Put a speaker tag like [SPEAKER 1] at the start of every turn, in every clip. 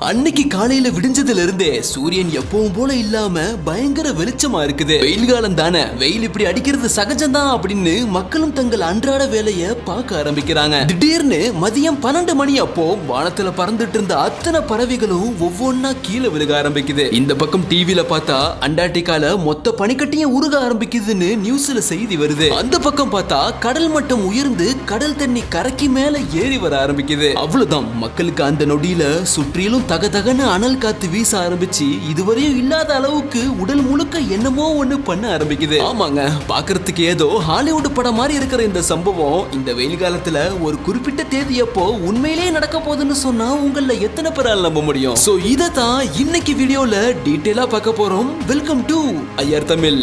[SPEAKER 1] அன்னைக்கு காலையில விடிஞ்சதுல இருந்தே சூரியன் எப்பவும் போல இல்லாம பயங்கர வெளிச்சமா இருக்குது. வெயில் காலம் தானே, வெயில் இப்படி அடிக்கிறது சகஜம்தான் அப்படின்னு மக்களும் தங்கள் அன்றாட வேலைய பார்க்க ஆரம்பிக்கிறாங்க. திடீர்னு மதியம் 12 மணி அப்போ வானத்துல பறந்துட்டு இருந்த அத்தனை பறவைகளும் ஒவ்வொன்னா கீழே விழுக ஆரம்பிக்குது. இந்த பக்கம் டிவில பார்த்தா அண்டார்டிகால மொத்த பனிக்கட்டியும் உருக ஆரம்பிக்குதுன்னு நியூஸ்ல செய்தி வருது. அந்த பக்கம் பார்த்தா கடல் மட்டம் உயர்ந்து கடல் தண்ணி கரைக்கு மேல ஏறி வர ஆரம்பிக்குது. அவ்வளவுதான், மக்களுக்கு அந்த நொடியில சுற்றிலும் தகதகன்னு அனல் காத்து வீச ஆரம்பிச்சு இதுவரையும் இல்லாத அளவுக்கு உடல் முழுக்க என்னமோ ஒண்ணு பண்ண ஆரம்பிக்குது. ஆமாங்க, பாக்குறதுக்கு ஏதோ ஹாலிவுட் படம் மாதிரி இருக்கிற இந்த சம்பவம் இந்த வெயில் காலத்துல ஒரு குறிப்பிட்ட தேதி அப்போ உண்மையிலேயே நடக்க போகுதுன்னு சொன்னா உங்கள எத்தனை பேரால் நம்ப முடியும்? சோ இதை தான் இன்னைக்கு வீடியோல டீடைலா பார்க்க போறோம். Welcome to IR Tamil.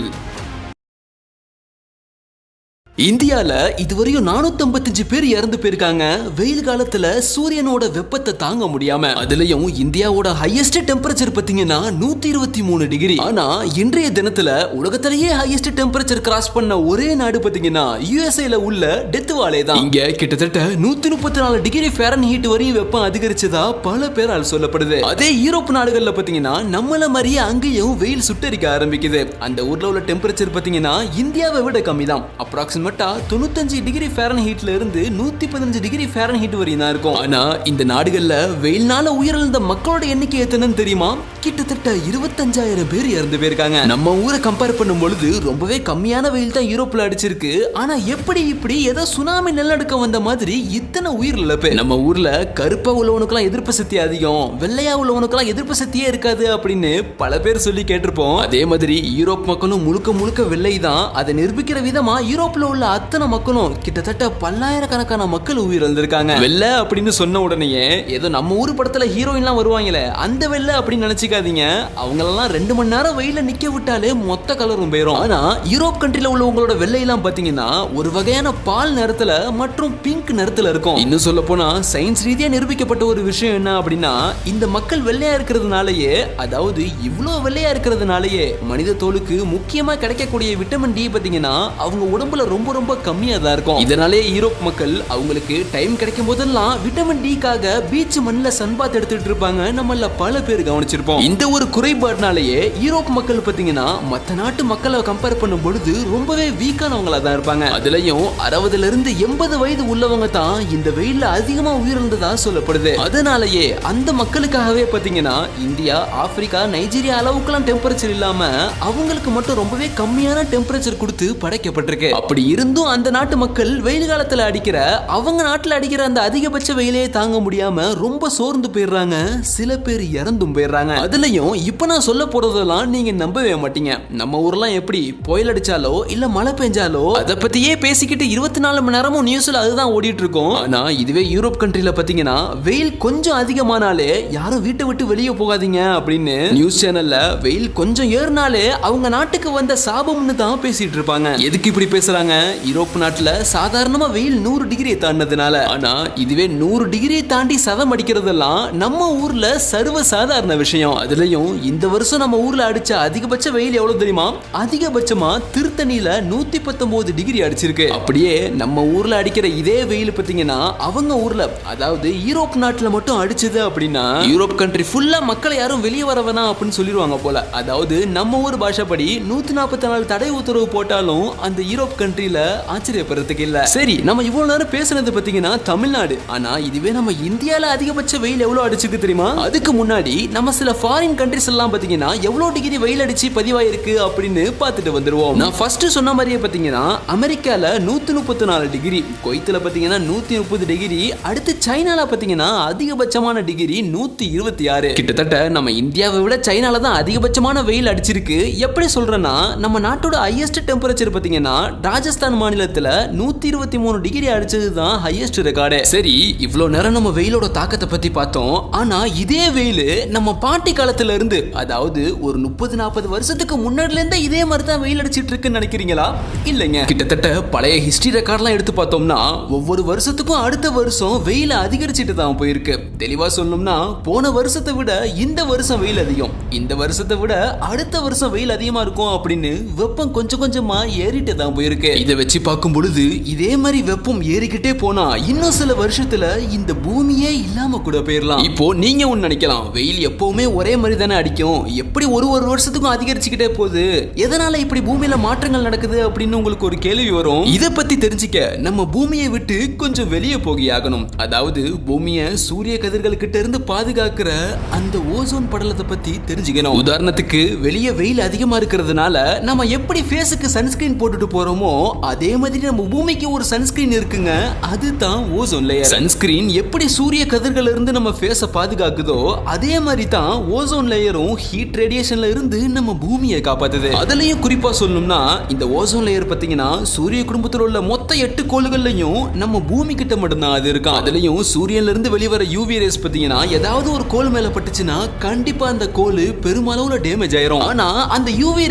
[SPEAKER 1] இந்தியால இதுவரையும் 455 பேர் இறந்து போயிருக்காங்க வெயில் காலத்துல சூரியனோட வெப்பத்தை தாங்க முடியாம. அதுலயும் இந்தியாவோட ஹையஸ்ட் டெம்பரேச்சர் பாத்தீங்கன்னா 123 டிகிரி. ஆனா இன்றைய தினத்துல உலகத்திலேயே ஹையஸ்ட் டெம்பரேச்சர் கிராஸ் பண்ண ஒரே நாடு பாத்தீங்கன்னா யுஎஸ்ஏல உள்ள டெத் வாலே தான். இங்க கிட்டத்தட்ட 134 டிகிரி ஃபாரன்ஹீட் வரையும் வெப்பம் அதிகரிச்சதா பல பேரால் சொல்லப்படுது. அதே யூரோப் நாடுகள்ல பாத்தீங்கன்னா நம்மள மாதிரியே அங்கேயும் வெயில் சுட்டரிக்க ஆரம்பிக்குது. அந்த ஊர்ல உள்ள டெம்பரேச்சர் பாத்தீங்கன்னா இந்தியாவை விட கம்மி தான். அப்ராக்சிமேட் 95 டிகிரி ஃபாரன்ஹீட்ல இருந்து 115 டிகிரி ஃபாரன்ஹீட் வரையும் தான் இருக்கும். ஆனா இந்த நாடுகள்ல வெயில்னால உயிரிழந்த மக்களோட எண்ணிக்கை எத்தனைன்னு தெரியுமா? கிட்டத்தட்ட 25,000 பேர் இறந்து போயிருக்காங்க. நம்ம ஊரை கம்பேர் பண்ணும் பொழுது ரொம்பவே கம்மியான வெயில் தான் யூரோப்ல அடிச்சிருக்கு. ஆனா எப்படி இப்படி ஏதோ சுனாமி நிலநடுக்கம் வந்த மாதிரி இத்தனை உயிரிழப்பு? நம்ம ஊர்ல கருப்பா உள்ளவனுக்குலாம் எதிர்ப்பு சக்தி அதிகம், வெள்ளையா உள்ளவனுக்குலாம் எதிர்ப்பு சக்தியே இருக்காது அப்படின்னு பல பேர் சொல்லி கேட்டிருப்போம். அதே மாதிரி யூரோப் மக்களும் முழுக்க முழுக்க வெள்ளை தான். அதை நிரூபிக்கிற விதமா யூரோப்ல உள்ள அத்தனை மக்களும் கிட்டத்தட்ட பல்லாயிரக்கணக்கான மக்கள் உயிரிழந்திருக்காங்க. வெள்ளை அப்படின்னு சொன்ன உடனே ஏதோ நம்ம ஊர் படத்துல ஹீரோயின்லாம் வருவாங்களே அந்த வெள்ளை அப்படின்னு நினைச்சுக்காதீங்க. அவங்களெல்லாம் 2 மணி நேரம் வெயில நிக்க விட்டாலே மொத்த கலரும் போயிடும். ஆனா யூரோப் கண்ட்ரில உள்ளவங்களோட வெள்ளையெல்லாம் பாத்தீங்கன்னா ஒரு வகையான பால் நிறத்துல மற்றும் பிங்க் நிறத்துல இருக்கும். இன்னும் சொல்ல போனா சயின்ஸ் ரீதியா நிரூபிக்கப்பட்ட ஒரு விஷயம் என்ன அப்படின்னா, இந்த மக்கள் வெள்ளையா இருக்கிறதுனாலயே, அதாவது இவ்வளவு வெள்ளையா இருக்கிறதுனாலயே மனித தோலுக்கு முக்கியமா கிடைக்கக்கூடிய விட்டமின் டி பாத்தீங்கன்னா அவங்க உடம்புல ரொம்ப ரொம்ப கம்மியா தான் இருக்கும். இதனாலே யூரோப் மக்கள் அவங்களுக்கு டைம் கிடைக்கும் போதெல்லாம் விட்டமின் டிக்காக பீச் மண்ணில சன்பாத் எடுத்துட்டு இருப்பாங்க. நம்மள பல பேர் கவனிச்சிருப்போம். இந்த ஒரு குறைபாடுனாலேயே யூரோப் மக்கள் பாத்தீங்கன்னா மற்ற நாட்டு மக்களை கம்பேர் பண்ணும் பொழுது ரொம்பவே வீக்கானவங்களா தான் இருப்பாங்க. அதுலயும் 60ல இருந்து 80 வயது உள்ளவங்க தான் இந்த வெயில்ல அதிகமா உயிரிழந்ததா சொல்லப்படுது. அதனாலேயே அந்த மக்களுக்காகவே பாத்தீங்கன்னா இந்தியா, ஆப்பிரிக்கா, நைஜீரியா அளவுக்குலாம் டெம்பரேச்சர் இல்லாம அவங்களுக்கு மட்டும் ரொம்பவே கம்மியான டெம்பரேச்சர் கொடுத்து படைக்கப்பட்டிருக்கு. அப்படி இருந்தும் அந்த நாட்டு மக்கள் வெயில் காலத்துல அடிக்கிற அவங்க நாட்டுல அடிக்கிற அந்த அதிகபட்ச வெயிலே தாங்க முடியாம ரொம்ப சோர்ந்து போயிடுறாங்க. சில பேர் இறந்தும் போயிடுறாங்க. அதுலயும் இப்ப நான் சொல்ல போறதெல்லாம் நீங்க நம்பவே மாட்டீங்க. நம்ம ஊர்லாம் எப்படி புயல் அடிச்சாலோ இல்ல மழை பெஞ்சாலோ அதை பத்தியே பேசிக்கிட்டு 24 மணி நேரமும் நியூஸ்ல அதுதான் ஓடிட்டு இருக்கும். ஆனா இதுவே யூரோப் கண்ட்ரில பாத்தீங்கன்னா வெயில் கொஞ்சம் அதிகமானாலே யாரும் வீட்டை விட்டு வெளியே போகாதீங்க அப்படின்னு நியூஸ் சேனல்ல வெயில் கொஞ்சம் ஏறினாலே அவங்க நாட்டுக்கு வந்த சாபம்னு தான் பேசிட்டு இருப்பாங்க. எதுக்கு இப்படி பேசுறாங்க? யூரோப் நாட்டுல சாதாரணமா வெயில் 100 டிகிரி தாண்டதுனால. ஆனா இதுவே 100 டிகிரி தாண்டி சதம் அடிக்கிறதெல்லாம் நம்ம ஊர்ல சர்வ சாதாரண விஷயம். அதுலயும் இந்த வருஷம் நம்ம ஊர்ல அடிச்ச அதிகபட்ச வெயில் எவ்வளவு தெரியுமா? அதிகபட்சமா திருத்தணியில 119 டிகிரி அடிச்சிருக்கு. அப்படியே நம்ம ஊர்ல அடிக்கிற இதே வெயில் பாத்தீங்கன்னா அவங்க ஊர்ல, அதாவது யூரோப் நாட்டுல மட்டும் அடிச்சது அப்படின்னா யூரோப் கண்ட்ரி ஃபுல்லா மக்களை யாரும் வெளியே வர வேணாம் அப்படின்னு சொல்லிடுவாங்க போல. அதாவது நம்ம ஊர் பாஷைப்படி 144 தடை உத்தரவு போட்டாலும் அந்த யூரோப் கண்ட்ரில ஆச்சரியப்படுறதுக்கு இல்ல. சரி, நம்ம இவ்வளவு நேரம் பேசுனது பாத்தீங்கன்னா தமிழ்நாடு. ஆனா இதுவே நம்ம இந்தியால அதிகபட்ச வெயில் எவ்வளவு அடிச்சுக்கு தெரியுமா? அதுக்கு முன்னாடி நம்ம சில ஃபாரின் கண்ட்ரிஸ் எல்லாம் பாத்தீங்கன்னா எவ்வளவு டிகிரி வெயில் அடிச்சு பதிவாயிருக்கு அப்படின்னு பார்த்துட்டு வந்துருவோம். நான் ஃபர்ஸ்ட் சொன்ன மாதிரியே பாத்தீங்கன்னா அமெரிக்கால 134 டிகிரி, குவைத்துல பாத்தீங்கன்னா 130 டிகிரி, அடுத்து சைனால பாத்தீங்கன்னா அதிகபட்சமான டிகிரி 126. கிட்டத்தட்ட நம்ம இந்தியாவை விட சைனால தான் அதிகபட்சமான வெயில் அடிச்சிருக்கு. எப்படி சொல்றேன்னா நம்ம நாட்டோட ஹையஸ்ட் டெம்பரேச்சர் பாத்தீங்கன்னா ராஜஸ்தான் மாநிலத்துல 123 டிகிரி அடிச்சதுதான் ஹையஸ்ட் ரெக்கார்டு. சரி, இவ்வளவு நேரம் நம்ம வெயிலோட தாக்கத்தை பத்தி பார்த்தோம். ஆனா இதே வெயில் நம்ம பாட்டி காலத்துல இருந்து, அதாவது ஒரு 30-40 வருஷத்துக்கு முன்னாடில இருந்தே இதே மாதிரி தான் வெயில் அடிச்சிட்டு இருக்குன்னு நினைக்கிறீங்களா? இல்லைங்க. கிட்டத்தட்ட பழைய ஹிஸ்டரி ரெக்கார்ட்லாம் எடுத்து பார்த்தோம்னா ஒவ்வொரு வருஷத்துக்கும் அடுத்த வருஷம் வெயில் அதிகரிச்சுட்டு தான் போயிருக்கு. தெளிவா சொல்லணும்னா போன வருஷத்தை விட இந்த வருஷம் வெயில் அதிகம், இந்த வருஷத்தை விட அடுத்த வருஷம் வெயில் அதிகமா இருக்கும் அப்படின்னு வெப்பம் கொஞ்சம் கொஞ்சமா ஏறிட்டு தான் போயிருக்கு. இதை வச்சு பார்க்கும் பொழுது இதே மாதிரி வெப்பம் ஏறிக்கிட்டே போனா இன்னும் சில வருஷத்துல இந்த பூமியே இல்லாம கூட போயிடலாம். இப்போ நீங்க ஒன்னு நினைக்கலாம், வெயில் எப்பவுமே ஒரே மாதிரி தானே அடிக்கும், எப்படி ஒரு வருஷத்துக்கும் அதிகரிச்சுக்கிட்டே போகுது, எதனால இப்படி பூமியில மாற்றங்கள் நடக்குது அப்படின்னு உங்களுக்கு ஒரு கேள்வி வரும். இதை பத்தி தெரிஞ்சுக்க நம்ம பூமியை விட்டு கொஞ்சம் வெளியே போகி ஆகணும். அதாவது பூமியை சூரிய கதிர்கள் கிட்ட இருந்து பாதுகாக்கிற அந்த ஓசோன் படலத்தை பத்தி தெரிஞ்சுக்கணும். உதாரணத்துக்கு வெளியே வெயில் அதிகமா இருக்கிறதுனால நம்ம எப்படி ஃபேஸுக்கு சன்ஸ்கிரீன் போட்டுட்டு போறோமோ அதே மாதிரி நம்ம பூமிக்கு ஒரு சன்ஸ்கிரீன் இருக்குங்க, அதுதான் ஓசோன் லேயர். சன்ஸ்கிரீன் எப்படி சூரிய கதிர்கள் இருந்து நம்ம ஃபேஸை பாதுகாக்குதோ அதே மாதிரி தான் ஓசோன் லேயரும் ஹீட் ரேடியேஷன்ல இருந்து நம்ம பூமியை காப்பாத்துது. அதுலயும் குறிப்பா சொல்லணும்னா இந்த ஓசோன் லேயர் பாத்தீங்கன்னா சூரிய குடும்பத்தில் உள்ள மொத்த 8 கோள்கள்லயும் நம்ம பூமி கிட்ட மட்டும்தான் அது இருக்கும். அதுலயும் சூரியன்ல இருந்து வெளிவர யூவி ரேஸ் பாத்தீங்கன்னா ஏதாவது ஒரு கோள் மேல பட்டுச்சுன்னா கண்டிப்பா அந்த கோள் பெருமளவுல டேமேஜ் ஆயிரும். ஆனா அந்த யூவி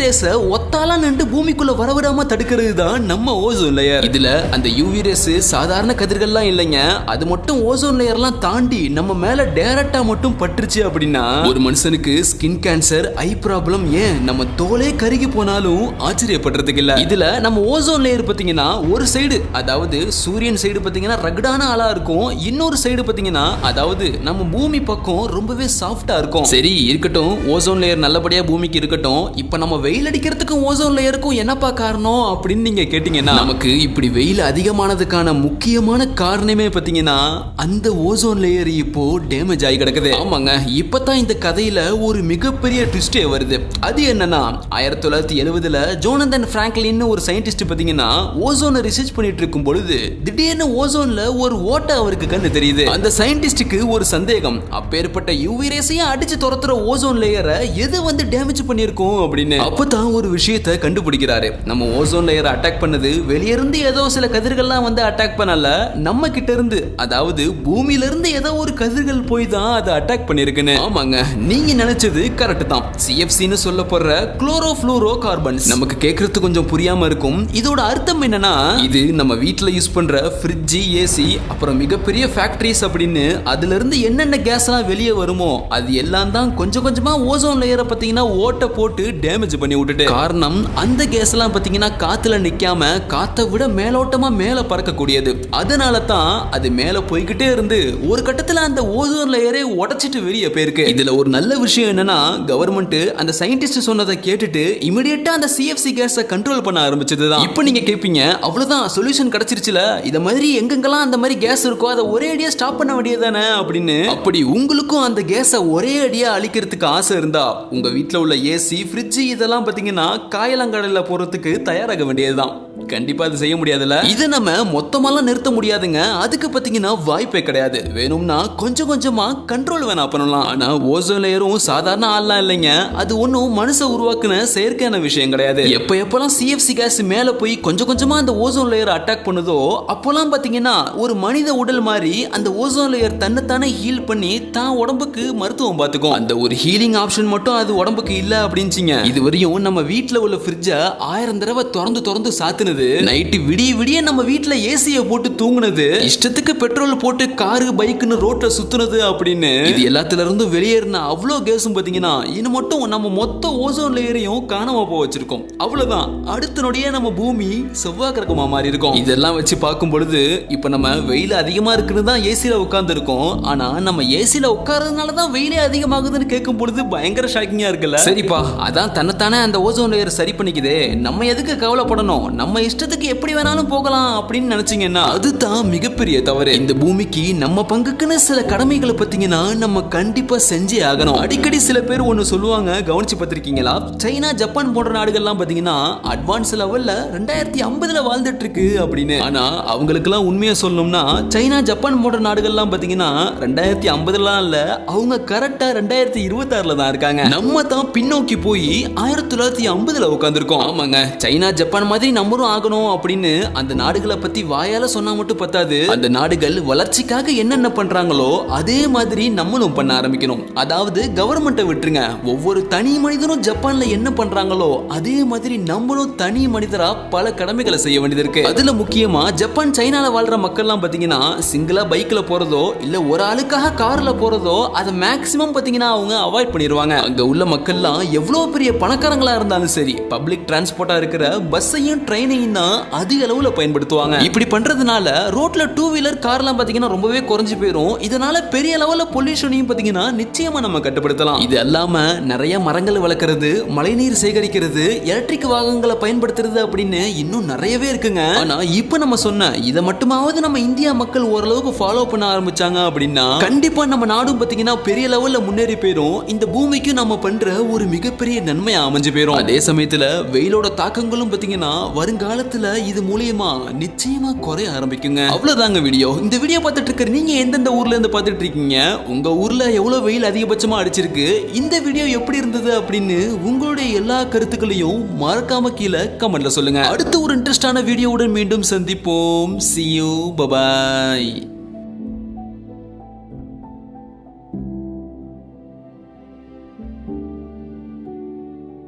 [SPEAKER 1] ரேஸ ஒத்தாலா நின்று பூமிக்குள்ள வரவிடாம தடுக்கிறது தான் நம்ம ஓசோன் லேயர். இதுல அந்த யூவி ரேஸ் சாதாரண கதிர்கள்லாம் இல்லைங்க, அது மட்டும் ஓசோன் லேயர்லாம் தாண்டி நம்ம மேல டைரக்டா மட்டும் பட்டுருச்சு அப்படின்னா ஒரு மனுஷனுக்கு ஸ்கின் கேன்சர், ஐ ப்ராப்ளம், ஏன் நம்ம தோலே கருகி போனாலும் ஆச்சரியப்படுறதுக்கு இல்ல. இதுல நம்ம ஓசோன் லேயர் பாத்தீங்கன்னா ஒரு சைடு, அதாவது சூரியன் சைடு பாத்தீங்கன்னா ரகடான ஆளா இருக்கும், இன்னொரு சைடு பாத்தீங்கன்னா அதாவது நம்ம பூமி பக்கம் ரொம்பவே சாஃப்டா இருக்கும். சரி இருக்கட்டும், ஓசோன் லேயர் நல்லபடியா பூமிக்கு இருக்கட்டும். இப்ப நம்ம வெயில் அடிக்கிறதுக்கும் ஓசோன் லேயருக்கும் என்னப்பா காரணம் அப்படின்னு நீங்க கேட்டீங்கன்னா நமக்கு இப்படி வெயில் அதிகமானதுக்கான முக்கியமான காரணமே பாத்தீங்கன்னா அந்த ஓசோன் லேயர் இப்போ டேமேஜ் ஆகி கிடக்குது. ஆமாங்க, இப்பதான் இந்த கதையில ஒரு மிகப்பெரிய ட்விஸ்டே வருது. அது என்னன்னா 1970ல ஜோனதன் பிராங்க்லின் ஒரு சயின்டிஸ்ட் பாத்தீங்கன்னா ஓசோனை ரிசர்ச் பண்ணிட்டு இருக்கும் பொழுது திடீர்னு ஓசோன்ல ஒரு ஓட்டை அவருக்கு கண்ணு தெரியுது. அந்த சயின்டிஸ்டுக்கு ஒரு சந்தேகம், அப்பேற்பட்ட யூவி ரேஸையும் அடிச்சு துரத்துற ஓசோன் லேயரை எது வந்து டேமேஜ் பண்ணிருக்கும் அப்படின்னு. அப்பதான் ஒரு விஷயத்தை கண்டுபிடிக்கிறாரு, நம்ம ஓசோன் லேயரை அட்டாக் பண்ணது வெளிய இருந்து ஏதோ சில கதிர்கள்லாம் வந்து அட்டாக் பண்ணல, நம்ம கிட்ட இருந்து அதாவது பூமியில இருந்து ஏதோ ஒரு கதிர்கள் போய் தான் அதை அட்டாக் பண்ணிருக்குன்னு. ஆமாங்க, நீங்க நினைச்சது கரெக்ட் தான். சிஎஃப்சின்னு சொல்ல போற குளோரோஃப்ளூரோ கார்பன்ஸ். நமக்கு கேட்கறது கொஞ்சம் புரியாம இருக்கும். இதோட அர்த்தம் என்னன்னா இது நம்ம வீட்டுல யூஸ் பண்ற ஃப்ரிட்ஜ், ஏசி, அப்புறம் மிகப்பெரிய ஃபேக்டரிஸ் அப்படின்னு அதுல இருந்து என்னென்ன கேஸ் எல்லாம் வெளியே வருமோ அது எல்லாம் தான் கொஞ்சம் கொஞ்சமா ஓசோன் லேயரை பாத்தீங்கன்னா ஓட்ட போட்டு டேமேஜ் பண்ணி விட்டுட்டு. காரணம் அந்த கேஸ் எல்லாம் பாத்தீங்கன்னா காத்துல நிக்காம காத்தை விட மேலோட்டமா மேல பறக்கக்கூடியது. அதனால தான் அது மேல போய்கிட்டே இருந்து ஒரு கட்டத்துல அந்த ஓசோன் லேயரை உடைச்சிட்டு வெளியே போயிருக்கு. இதுல ஒரு நல்ல விஷயம் என்னன்னா கவர்மெண்ட் அந்த சயின்டிஸ்ட் சொன்னதை கேட்டுட்டு இமிடியேட்டா அந்த சிஎஃப்சி கேஸை கண்ட்ரோல் பண்ண ஆரம்பிச்சதுதான். இப்போ நீங்க கேட்பீங்க, அவ்வளவுதான் சொல்யூஷன் கிடைச்சிருச்சுல, இத மாதிரி எங்கெங்கெல்லாம் அந்த மாதிரி கேஸ் இருக்கோ அதை ஒரே அடியா ஸ்டாப் பண்ண வேண்டியதானே அப்படின்னு. அப்படி உங்களுக்கும் அந்த கேஸை ஒரே அடியா அழிக்கிறதுக்கு ஆசை இருந்தா உங்க வீட்டுல உள்ள ஏசி, ஃப்ரிட்ஜ் இதெல்லாம் பாத்தீங்கன்னா காயலங்கடல போறதுக்கு தயாராக வேண்டியதுதான். கண்டிப்பா அது செய்ய முடியாதுல்ல. இதை நம்ம மொத்தமாலாம் நிறுத்த முடியாதுங்க, அதுக்கு பாத்தீங்கன்னா வாய்ப்பே கிடையாது. வேணும்னா கொஞ்சம் கொஞ்சமா கண்ட்ரோல் வேணா பண்ணலாம். ஆனா ஓசோன் லேயரும் சாதாரண ஆள்லாம் இல்லைங்க, அது ஒன்னும் மனுஷ உருவாக்குன செயற்கையான விஷயம் கிடையாது. எப்பெல்லாம் சிஎஃப்சி கேஸ் மேல போய் கொஞ்சம் கொஞ்சமா அந்த ஓசோன் லேயர் அட்டாக் பண்ணுதோ அப்போலாம் பாத்தீங்கன்னா ஒரு மனித உடல் மாதிரி அந்த ஓசோன் லேயர் தன்னைத்தானே ஹீல் பண்ணி தான் உடம்புக்கு மருத்துவம் பார்த்துக்கும். அந்த ஒரு ஹீலிங் ஆப்ஷன் மட்டும் அது உடம்புக்கு இல்ல அப்படின்னுச்சிங்க. இதுவரையும் நம்ம வீட்டுல உள்ள ஃப்ரிட்ஜ 1000 தடவை திறந்து சாத்துனது, நைட்டு விடிய நம்ம வீட்டுல ஏசியை போட்டு தூங்குனது, இஷ்டத்துக்கு பெட்ரோல் போட்டு காரு பைக்குன்னு ரோட்ல சுத்துனது அப்படின்னு இது எல்லாத்துல இருந்து வெளியேறின அவ்வளோ கேஸும் பாத்தீங்கன்னா இன்னும் மட்டும் நம்ம மொத்த ஓசோன் லேயரையும் காணாம போக வச்சிருக்கோம். அவ்வளவுதான், அடுத்த நொடியே நம்ம பூமி செவ்வாய் கிரகமா மாறி இருக்கும். இதெல்லாம் வச்சு பார்க்கும் பொழுது இப்ப நம்ம வெயில் அதிகமா இருக்குன்னு தான் ஏசியில உட்கார்ந்து இருக்கோம். ஆனா நம்ம ஏசியில உட்கார்றதுனால தான் வெயிலே அதிகமாகுதுன்னு கேட்கும் பொழுது பயங்கர ஷாக்கிங்கா இருக்குல்ல. சரிப்பா, அதான் தன்னைத்தானே அந்த ஓசோன் லேயர் சரி பண்ணிக்குதே, நம்ம எதுக்கு கவலைப்படணும், நம்ம இஷ்டத்துக்கு எப்படி வேணாலும் போகலாம் அப்படின்னு நினைச்சீங்கன்னா அதுதான் மிகப்பெரிய தவறு. இந்த பூமிக்கு நம்ம பங்குக்குன்னு சில கடமைகளை பத்தீங்கன்னா நம்ம கண்டிப்பா செஞ்சே ஆகணும். அடிக்கடி சில பேர் ஒன்னு சொல்லுவாங்க, கவனிச்சு பார்த்திருக்கீங்களா, சைனா, ஜப்பான் போன்ற நாடுகள்லாம் பாத்தீங்கன்னா அட்வான்ஸ் லெவல்ல 2050ல வாழ்ந்துட்டு இருக்கு அப்படின்னு. ஆனா அவங்களுக்கெல்லாம் உண்மையா சொல்லணும்னா சைனா, ஜப்பான் போன்ற நாடுகள்லாம் பாத்தீங்கன்னா 2050லாம் இல்ல, அவங்க கரெக்டா 2026ல தான் இருக்காங்க. நம்ம தான் பின்னோக்கி போய் 1950ல உட்கார்ந்துருக்கோம். ஆமாங்க, சைனா, ஜப்பான் மாதிரி நம்மளும் ஆகணும் அப்படின்னு அந்த நாடுகளை பத்தி வாயால சொன்னா மட்டும் பத்தாது. அந்த நாடுகள் வளர்ச்சிக்காக என்னென்ன பண்றாங்களோ அதே மாதிரி நம்மளும் பண்ண ஆரம்பிக்கணும். அதாவது கவர்மெண்ட்டை விட்டுருங்க, ஒவ்வொரு தனி மனிதனும் ஜப்பான்ல என்ன பண்றாங்களோ அதே மாதிரி நம்மளும் தனி மனிதரா பல கடமைகளை செய்ய வேண்டியது இருக்கு. அதுல முக்கியமா ஜப்பான், சைனால வாழ்ற மக்கள்லாம் பாத்தீங்கன்னா சிங்கிளா பைக்ல போறதோ இல்ல ஒரு ஆளுக்காக கார்ல போறதோ அதை மேக்சிமம் பாத்தீங்கன்னா அவங்க அவாய்ட் பண்ணிடுவாங்க. அங்க உள்ள மக்கள்லாம் எவ்வளவு பெரிய பணக்காரங்களா இருந்தாலும் சரி பப்ளிக் டிரான்ஸ்போர்ட்டா இருக்கிற பஸ்ஸையும் ட்ரெயினையும் எண்ணெயும் தான் அதிக அளவுல பயன்படுத்துவாங்க. இப்படி பண்றதுனால ரோட்ல டூ வீலர் கார்லாம் பாத்தீங்கன்னா ரொம்பவே குறைஞ்சு போயிடும். இதனால பெரிய லெவல்ல பொல்யூஷனையும் பாத்தீங்கன்னா நிச்சயமா நம்ம கட்டுப்படுத்தலாம். இது அல்லாம நிறைய மரங்கள் வளர்க்கறது, மழைநீர் சேகரிக்கிறது, எலக்ட்ரிக் வாகனங்களை பயன்படுத்துறது அப்படின்னு இன்னும் நிறையவே இருக்குங்க. ஆனா இப்ப நம்ம சொன்ன இதை மட்டுமாவது நம்ம இந்தியா மக்கள் ஓரளவுக்கு ஃபாலோ பண்ண ஆரம்பிச்சாங்க அப்படின்னா கண்டிப்பா நம்ம நாடும் பாத்தீங்கன்னா பெரிய லெவல்ல முன்னேறி போயிடும். இந்த பூமிக்கு நம்ம பண்ற ஒரு மிகப்பெரிய நன்மையா அமைஞ்சு போயிடும். அதே சமயத்துல வெயிலோட தாக்கங்களும் பாத்தீங்கன்னா வருங்காலத்துல இது மூலியமா நிச்சயமா குறைய ஆரம்பிக்குங்க. அவ்வளவுதாங்க வீடியோ. இந்த வீடியோ பார்த்துட்டு இருக்க நீங்க எந்தெந்த ஊர்ல இருந்து பார்த்துட்டு இருக்கீங்க, உங்க ஊர்ல எவ்வளவு வெயில் அதிகபட்சமா அடிச்சிருக்கு, இந்த வீடியோ எப்படி இருந்தது அப்படின்னு உங்களுடைய எல்லா கருத்துக்களையும் மறக்காம கீழே கமெண்ட்ல சொல்லுங்க. அடுத்து ஒரு இன்ட்ரெஸ்டான வீடியோவுடன் மீண்டும் சந்திப்போம். See you. Bye bye.